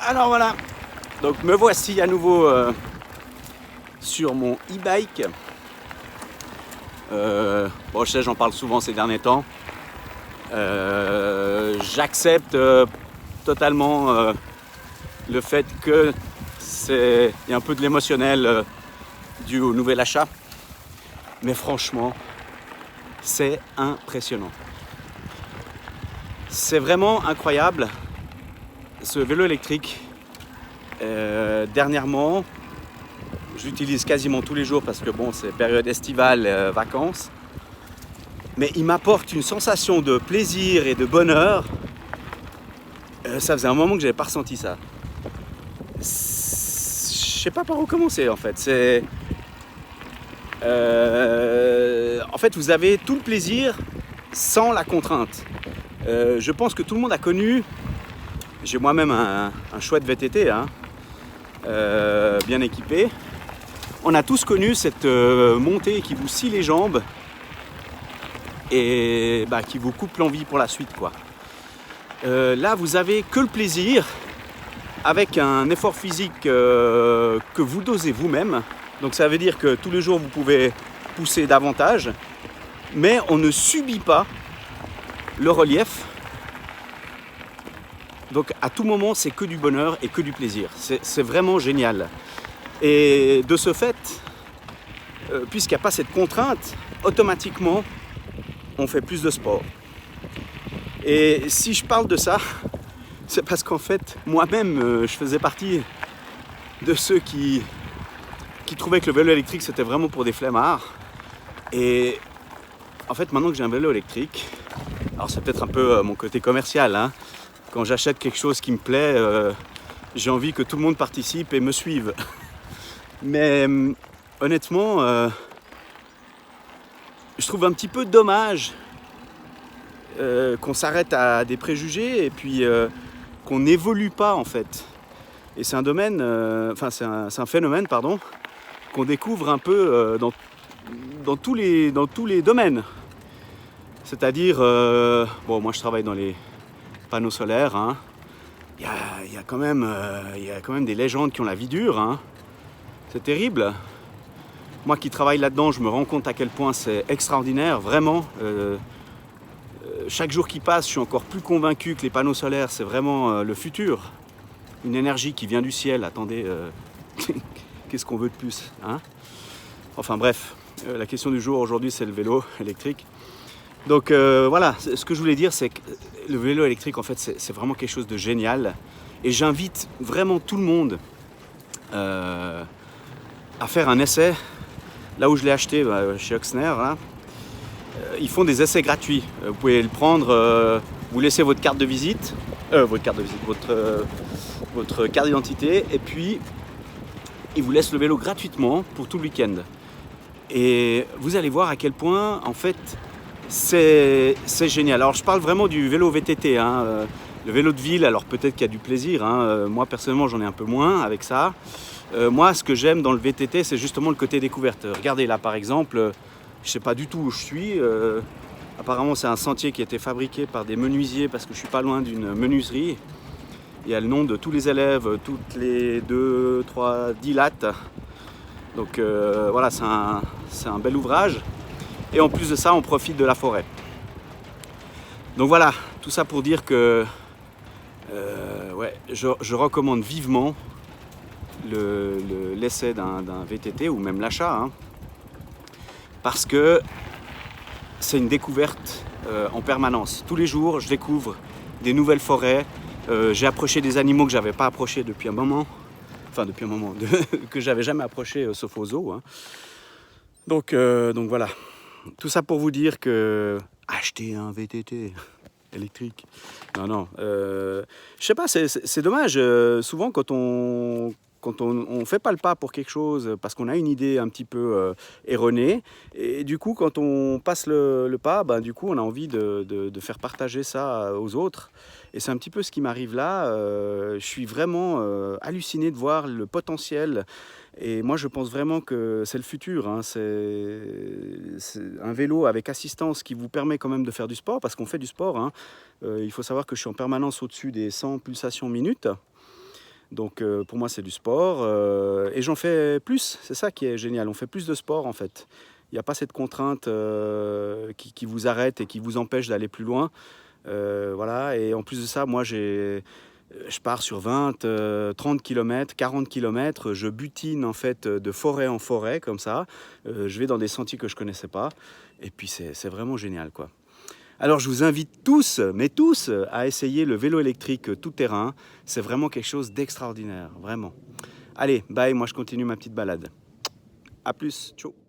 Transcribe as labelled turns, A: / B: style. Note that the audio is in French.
A: Alors voilà, donc me voici à nouveau sur mon e-bike. Bon, je sais, j'en parle souvent ces derniers temps. J'accepte totalement le fait que il y a un peu de l'émotionnel dû au nouvel achat. Mais franchement, c'est impressionnant. C'est vraiment incroyable. Ce vélo électrique, dernièrement, je l'utilise quasiment tous les jours parce que bon, c'est période estivale, vacances. Mais il m'apporte une sensation de plaisir et de bonheur. Ça faisait un moment que je n'avais pas ressenti ça. Je sais pas par où commencer en fait. En fait, vous avez tout le plaisir sans la contrainte. Je pense que tout le monde a connu. J'ai moi-même un chouette VTT, hein, bien équipé. On a tous connu cette montée qui vous scie les jambes et qui vous coupe l'envie pour la suite, quoi. Là, vous avez que le plaisir avec un effort physique que vous dosez vous-même. Donc ça veut dire que tous les jours, vous pouvez pousser davantage, mais on ne subit pas le relief. Donc à tout moment, c'est que du bonheur et que du plaisir. C'est vraiment génial. Et de ce fait, puisqu'il n'y a pas cette contrainte, automatiquement, on fait plus de sport. Et si je parle de ça, c'est parce qu'en fait, moi-même, je faisais partie de ceux qui trouvaient que le vélo électrique, c'était vraiment pour des flemmards. Et en fait, maintenant que j'ai un vélo électrique, alors c'est peut-être un peu mon côté commercial, hein. Quand j'achète quelque chose qui me plaît, j'ai envie que tout le monde participe et me suive. Mais honnêtement, je trouve un petit peu dommage qu'on s'arrête à des préjugés et puis qu'on n'évolue pas en fait. Et c'est un domaine, c'est un phénomène, pardon, qu'on découvre un peu dans tous les domaines. C'est-à-dire, bon, moi je travaille dans les panneaux solaires, hein. Il y a quand même des légendes qui ont la vie dure, hein. C'est terrible. Moi qui travaille là-dedans, je me rends compte à quel point c'est extraordinaire, vraiment. Chaque jour qui passe, je suis encore plus convaincu que les panneaux solaires, c'est vraiment le futur. Une énergie qui vient du ciel. Attendez, qu'est-ce qu'on veut de plus, hein? Enfin bref, la question du jour aujourd'hui, c'est le vélo électrique. Donc voilà, ce que je voulais dire, c'est que le vélo électrique, en fait, c'est vraiment quelque chose de génial. Et j'invite vraiment tout le monde à faire un essai. Là où je l'ai acheté, chez Oxner, hein, ils font des essais gratuits. Vous pouvez le prendre, vous laissez votre carte de visite, votre carte d'identité, et puis ils vous laissent le vélo gratuitement pour tout le week-end. Et vous allez voir à quel point, en fait, c'est génial. Alors je parle vraiment du vélo VTT, hein, le vélo de ville. Alors peut-être qu'il y a du plaisir, hein. Moi personnellement j'en ai un peu moins avec ça. Moi ce que j'aime dans le VTT, c'est justement le côté découverte. Regardez là par exemple, je ne sais pas du tout où je suis. Apparemment c'est un sentier qui a été fabriqué par des menuisiers parce que je suis pas loin d'une menuiserie. Il y a le nom de tous les élèves, toutes les 2, 3, 10 lattes. Donc voilà, c'est un bel ouvrage. Et en plus de ça, on profite de la forêt. Donc voilà, tout ça pour dire que je recommande vivement l'essai d'un VTT ou même l'achat, hein, parce que c'est une découverte en permanence. Tous les jours, je découvre des nouvelles forêts. J'ai approché des animaux que je n'avais pas approchés depuis un moment. Enfin, depuis un moment, que je n'avais jamais approché sauf aux zoos, hein. Donc voilà. Tout ça pour vous dire que acheter un VTT électrique. Non. Je sais pas, c'est dommage. Souvent, quand on fait pas le pas pour quelque chose, parce qu'on a une idée un petit peu erronée, et du coup, quand on passe le pas, du coup, on a envie de faire partager ça aux autres. Et c'est un petit peu ce qui m'arrive là. Je suis vraiment halluciné de voir le potentiel. Et moi, je pense vraiment que c'est le futur, hein. C'est un vélo avec assistance qui vous permet quand même de faire du sport, parce qu'on fait du sport, hein. Il faut savoir que je suis en permanence au-dessus des 100 pulsations minutes. Donc pour moi c'est du sport et j'en fais plus, c'est ça qui est génial, on fait plus de sport en fait. Il n'y a pas cette contrainte qui vous arrête et qui vous empêche d'aller plus loin. Voilà, et en plus de ça, moi je pars sur 20, 30 km, 40 km, je butine en fait de forêt en forêt comme ça. Je vais dans des sentiers que je connaissais pas et puis c'est vraiment génial quoi. Alors je vous invite tous, mais tous, à essayer le vélo électrique tout-terrain. C'est vraiment quelque chose d'extraordinaire, vraiment. Allez, bye, moi je continue ma petite balade. A plus, ciao.